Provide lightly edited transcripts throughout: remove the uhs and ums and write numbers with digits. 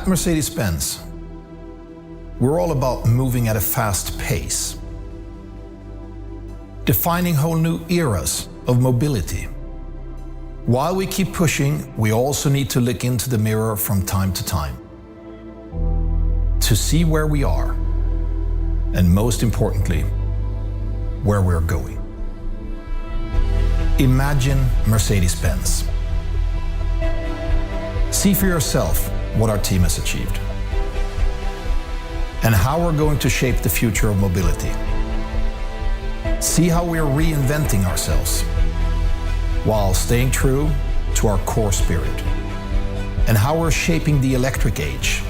At Mercedes-Benz, we're all about moving at a fast pace, defining whole new eras of mobility. While we keep pushing, we also need to look into the mirror from time to time to see where we are, and most importantly, where we're going. Imagine Mercedes-Benz. See for yourself what our team has achieved and how we're going to shape the future of mobility. See how we're reinventing ourselves while staying true to our core spirit, and how we're shaping the electric age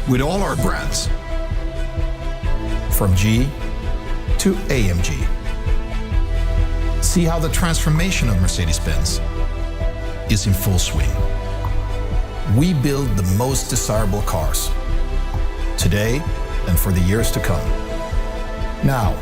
with all our brands, from G to AMG. See how the transformation of Mercedes-Benz is in full swing. We build the most desirable cars, today and for the years to come. Now,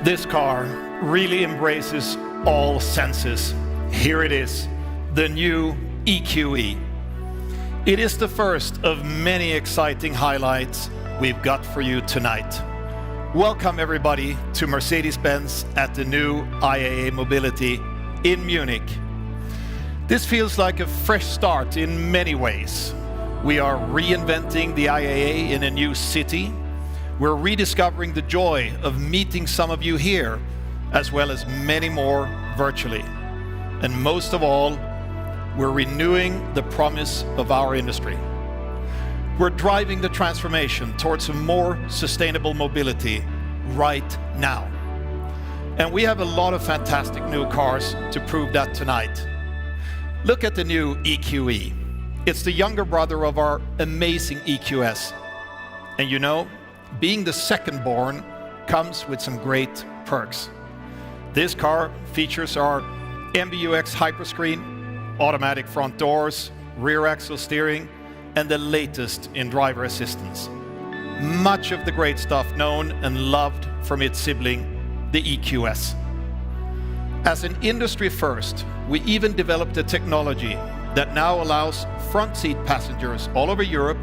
This car really embraces all senses. Here it is, the new EQE. It is the first of many exciting highlights we've got for you tonight. Welcome everybody to Mercedes-Benz at the new IAA Mobility in Munich. This feels like a fresh start in many ways. We are reinventing the IAA in a new city. We're rediscovering the joy of meeting some of you here, as well as many more virtually. And most of all, we're renewing the promise of our industry. We're driving the transformation towards a more sustainable mobility right now. And we have a lot of fantastic new cars to prove that tonight. Look at the new EQE. It's the younger brother of our amazing EQS. And you know, being the second born comes with some great perks. This car features our Amg Eqs Hyperscreen, automatic front doors, rear axle steering, and the latest in driver assistance. Much of the great stuff known and loved from its sibling, the EQS. As an industry first, we even developed a technology that now allows front seat passengers all over Europe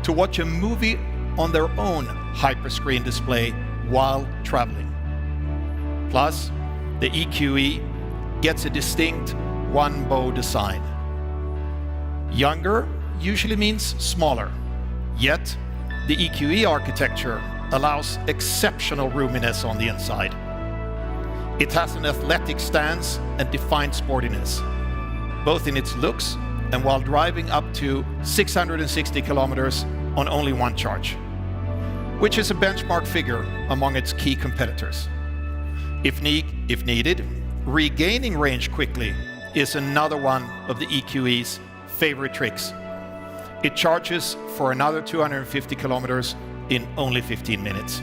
to watch a movie on their own hyperscreen display while traveling. Plus, the EQE gets a distinct one-bow design. Younger usually means smaller, yet the EQE architecture allows exceptional roominess on the inside. It has an athletic stance and defined sportiness, both in its looks and while driving up to 660 kilometers on only one charge, which is a benchmark figure among its key competitors. If needed, regaining range quickly is another one of the EQE's favorite tricks. It charges for another 250 kilometers in only 15 minutes.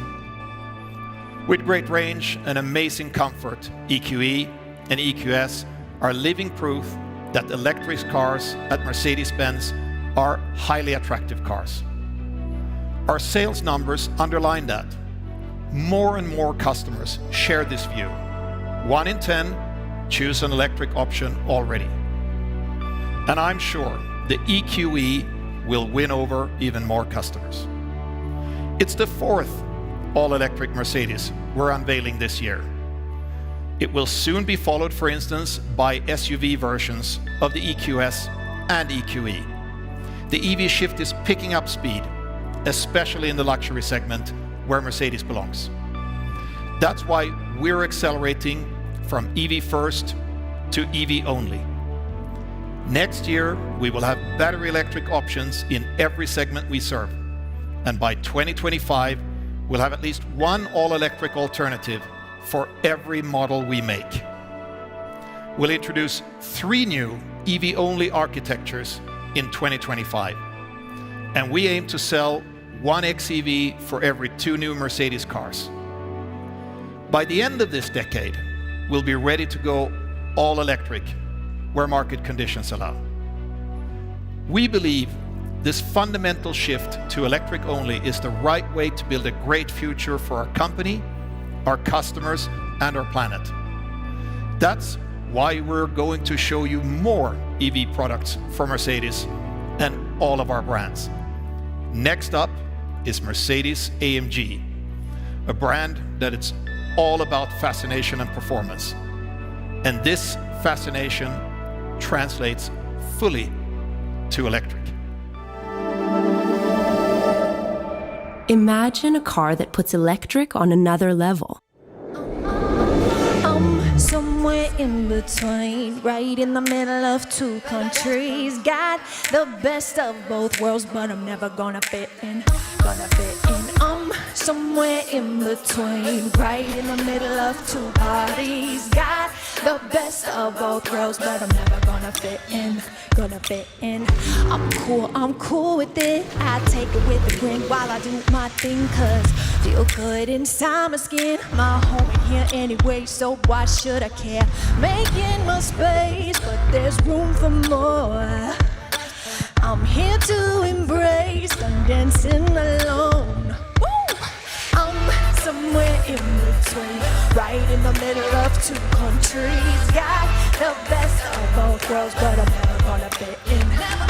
With great range and amazing comfort, EQE and EQS are living proof that electric cars at Mercedes-Benz are highly attractive cars. Our sales numbers underline that. More and more customers share this view. 1 in 10 choose an electric option already. And I'm sure the EQE will win over even more customers. It's the fourth all-electric Mercedes we're unveiling this year. It will soon be followed, for instance, by SUV versions of the EQS and EQE. The EV shift is picking up speed, especially in the luxury segment where Mercedes belongs. That's why we're accelerating from EV first to EV only. Next year, we will have battery electric options in every segment we serve. And by 2025, we'll have at least one all-electric alternative for every model we make. We'll introduce 3 new EV-only architectures in 2025. And we aim to sell 1 xEV for every 2 new Mercedes cars. By the end of this decade, we'll be ready to go all-electric where market conditions allow. We believe this fundamental shift to electric only is the right way to build a great future for our company, our customers, and our planet. That's why we're going to show you more EV products from Mercedes and all of our brands. Next up is Mercedes-AMG, a brand that it's all about fascination and performance. And this fascination translates fully to electric. Imagine a car that puts electric on another level. Somewhere in between, right in the middle of 2 countries. Got the best of both worlds, but I'm never gonna fit in. Somewhere in between, right in the middle of 2 parties. Got the best of both worlds, but I'm never gonna fit in. I'm cool with it. I take it with a grin while I do my thing, cause feel good inside my skin. My home in here anyway, so why should I care? Making my space, but there's room for more. I'm here to embrace, I'm dancing alone. Woo! I'm somewhere in between, right in the middle of 2 countries. Got the best of both worlds, but I'm never gonna fit in.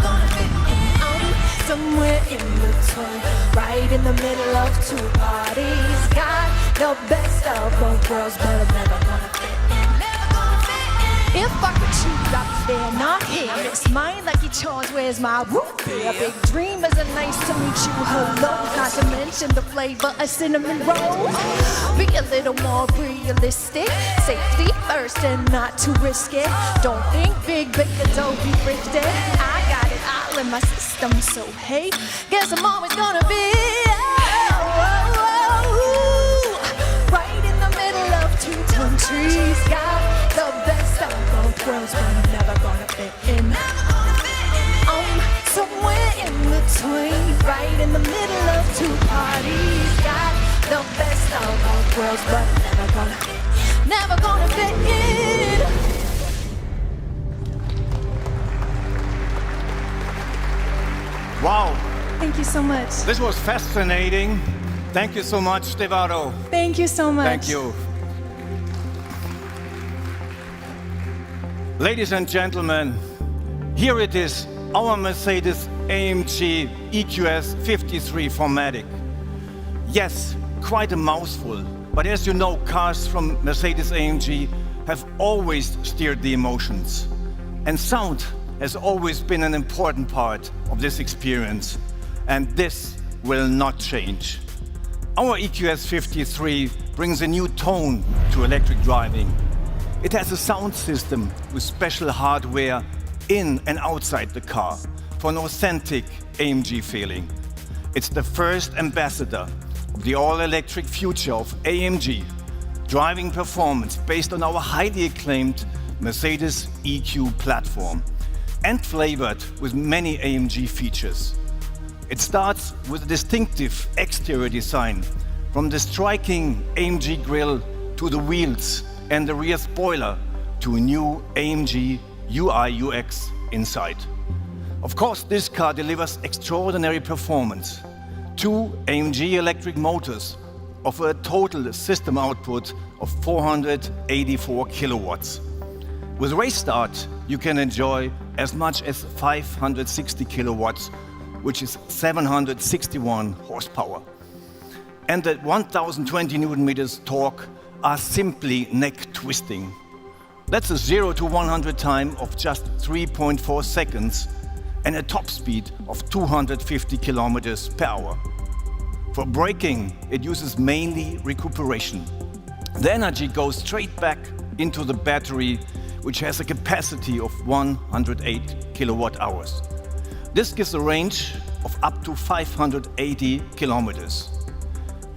I'm somewhere in between, right in the middle of 2 parties. Got the best of both worlds, but I'm never gonna fit in. If I could choose, I'd be there, not here. Miss mine like you chose, where's my root beer? Big dreamers are nice to meet you, hello. Not to mention the flavor of cinnamon rolls. Be a little more realistic. Safety first and not too risky. Don't think big, but don't be thrifty. I got it all in my system, so hey, guess I'm always gonna be right in the middle of 2 countries. Got the best of both worlds, but I'm never gonna fit in. I'm somewhere in between, right in the middle of 2 parties. Got the best of both worlds, but I'm never gonna fit in. Wow. Thank you so much. This was fascinating. Thank you so much, Stevaro. Thank you so much. Thank you. Ladies and gentlemen, here it is, our Mercedes-AMG EQS 53 4MATIC. Yes, quite a mouthful, but as you know, cars from Mercedes-AMG have always steered the emotions. And sound has always been an important part of this experience, and this will not change. Our EQS 53 brings a new tone to electric driving. It has a sound system with special hardware in and outside the car for an authentic AMG feeling. It's the first ambassador of the all-electric future of AMG, driving performance based on our highly acclaimed Mercedes EQ platform and flavored with many AMG features. It starts with a distinctive exterior design, from the striking AMG grille to the wheels and the rear spoiler to a new AMG UI UX inside. Of course, this car delivers extraordinary performance. 2 AMG electric motors offer a total system output of 484 kilowatts. With race start, you can enjoy as much as 560 kilowatts, which is 761 horsepower. And at 1020 Newton meters torque are simply neck-twisting. That's a 0 to 100 time of just 3.4 seconds and a top speed of 250 kilometers per hour. For braking, it uses mainly recuperation. The energy goes straight back into the battery, which has a capacity of 108 kilowatt hours. This gives a range of up to 580 kilometers.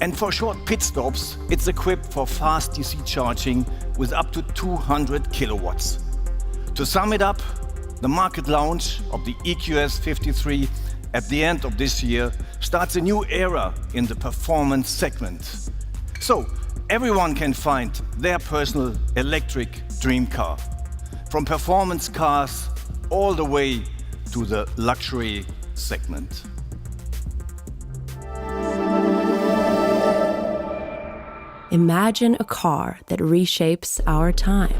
And for short pit stops, it's equipped for fast DC charging with up to 200 kilowatts. To sum it up, the market launch of the EQS 53 at the end of this year starts a new era in the performance segment. So everyone can find their personal electric dream car, from performance cars all the way to the luxury segment. Imagine a car that reshapes our time.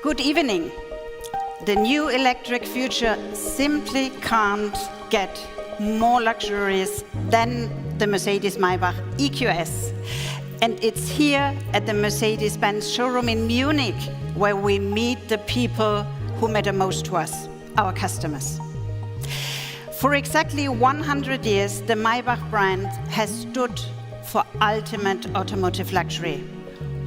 Good evening. The new electric future simply can't get more luxurious than the Mercedes-Maybach EQS. And it's here at the Mercedes-Benz showroom in Munich where we meet the people who matter most to us, our customers. For exactly 100 years, the Maybach brand has stood for ultimate automotive luxury.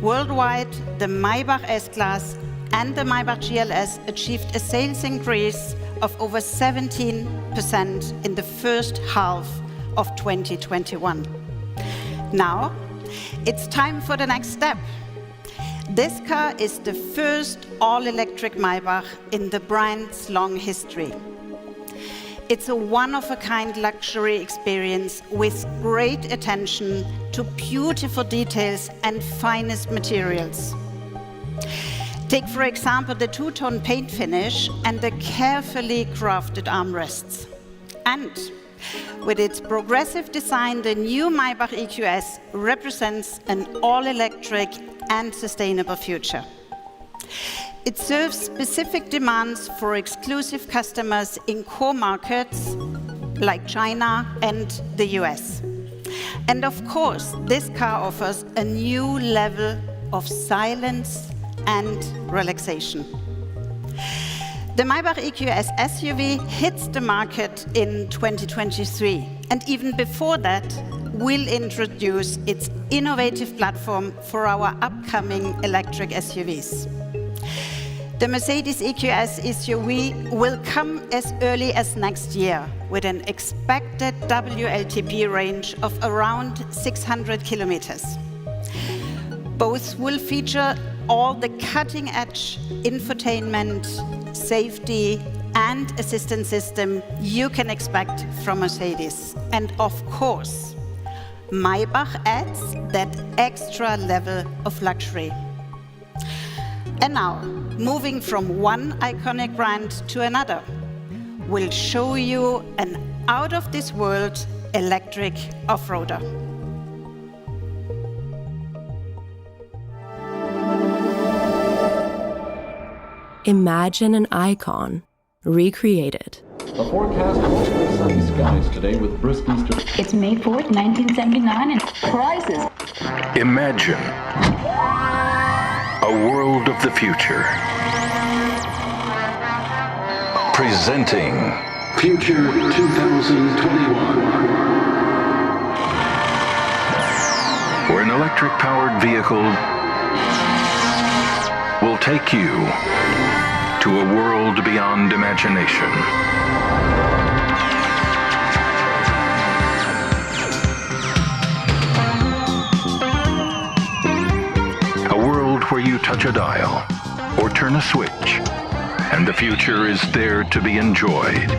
Worldwide, the Maybach S-Class and the Maybach GLS achieved a sales increase of over 17% in the first half of 2021. Now, it's time for the next step. This car is the first all-electric Maybach in the brand's long history. It's a one-of-a-kind luxury experience with great attention to beautiful details and finest materials. Take, for example, the two-tone paint finish and the carefully crafted armrests. And with its progressive design, the new Maybach EQS represents an all-electric and sustainable future. It serves specific demands for exclusive customers in core markets like China and the US. And of course, this car offers a new level of silence and relaxation. The Maybach EQS SUV hits the market in 2023, and even before that, will introduce its innovative platform for our upcoming electric SUVs. The Mercedes EQS SUV will come as early as next year with an expected WLTP range of around 600 kilometers. Both will feature all the cutting-edge infotainment, safety, and assistance system you can expect from Mercedes. And of course, Maybach adds that extra level of luxury. And now, moving from one iconic brand to another, will show you an out-of-this-world electric off-roader. Imagine an icon recreated. A forecast of mostly sunny skies today with brisk easter. It's May 4th, 1979, and prices. Imagine a world of the future. Presenting Future 2021. where an electric-powered vehicle will take you to a world beyond imagination. A world where you touch a dial or turn a switch, and the future is there to be enjoyed.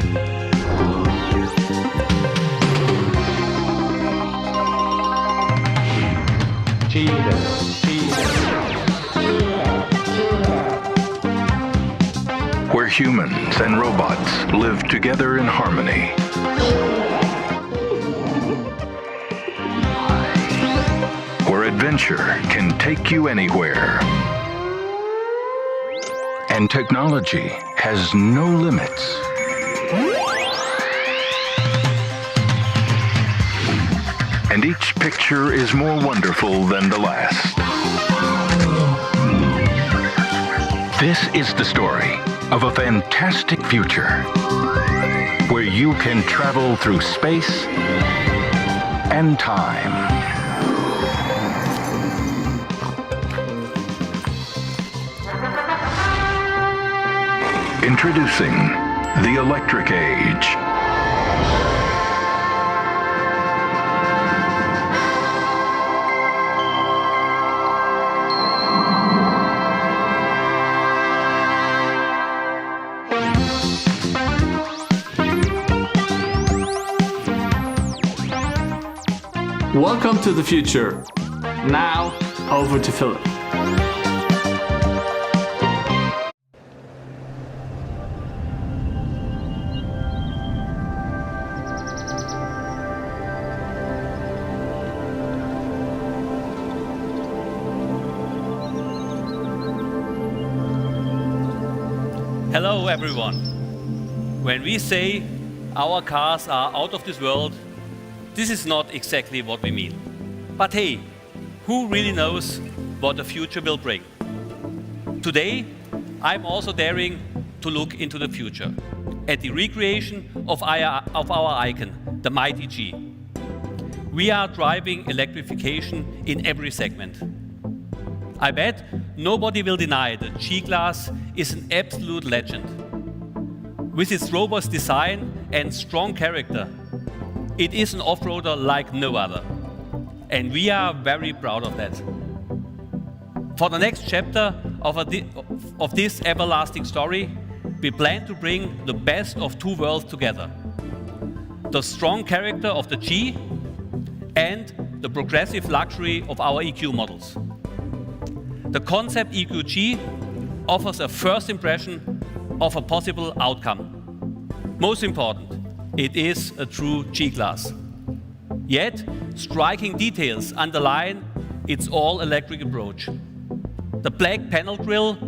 Where humans and robots live together in harmony. Where adventure can take you anywhere. And technology has no limits. And each picture is more wonderful than the last. This is the story of a fantastic future where you can travel through space and time. Introducing the electric age. Welcome to the future. Now, over to Philip. Hello everyone. When we say our cars are out of this world, this is not exactly what we mean. But hey, who really knows what the future will bring? Today, I'm also daring to look into the future at the recreation of our icon, the mighty G. We are driving electrification in every segment. I bet nobody will deny that G-Class is an absolute legend. With its robust design and strong character, it is an off-roader like no other. And we are very proud of that. For the next chapter of this everlasting story, we plan to bring the best of two worlds together. The strong character of the G and the progressive luxury of our EQ models. The concept EQG offers a first impression of a possible outcome. Most important, it is a true G-Class. Yet, striking details underline its all-electric approach. The black panel grille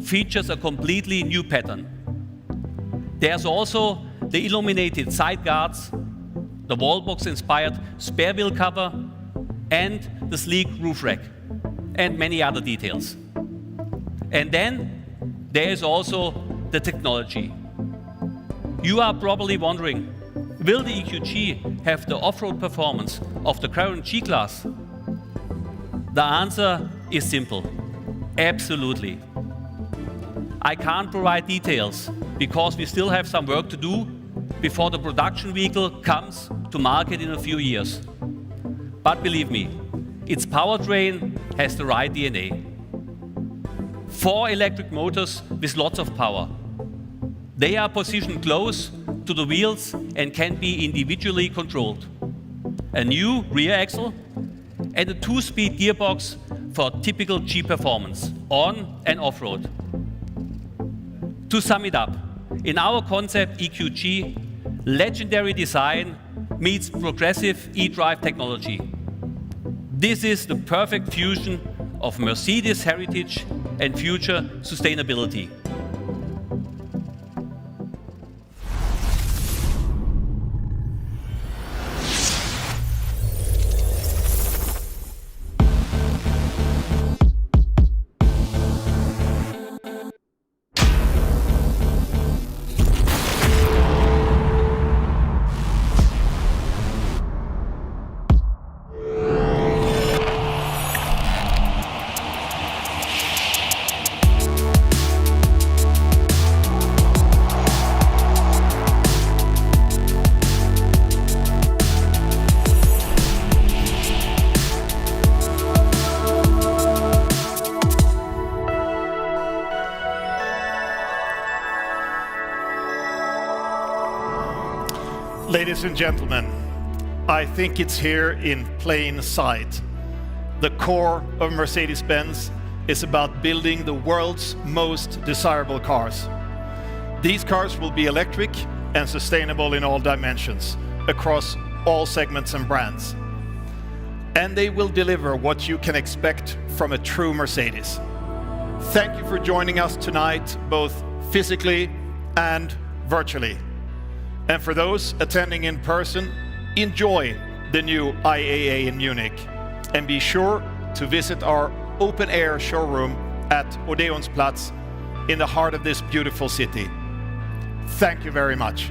features a completely new pattern. There's also the illuminated side guards, the wallbox-inspired spare wheel cover, and the sleek roof rack, and many other details. And then there is also the technology. You are probably wondering, will the EQG have the off-road performance of the current G-Class? The answer is simple. Absolutely. I can't provide details because we still have some work to do before the production vehicle comes to market in a few years. But believe me, its powertrain has the right DNA. 4 electric motors with lots of power. They are positioned close to the wheels and can be individually controlled. A new rear axle and a 2-speed gearbox for typical G performance. on and off-road. To sum it up, in our concept EQG, legendary design meets progressive e-drive technology. This is the perfect fusion of Mercedes heritage and future sustainability. Ladies and gentlemen, I think it's here in plain sight. The core of Mercedes-Benz is about building the world's most desirable cars. These cars will be electric and sustainable in all dimensions, across all segments and brands. And they will deliver what you can expect from a true Mercedes. Thank you for joining us tonight, both physically and virtually. And for those attending in person, enjoy the new IAA in Munich. And be sure to visit our open-air showroom at Odeonsplatz in the heart of this beautiful city. Thank you very much.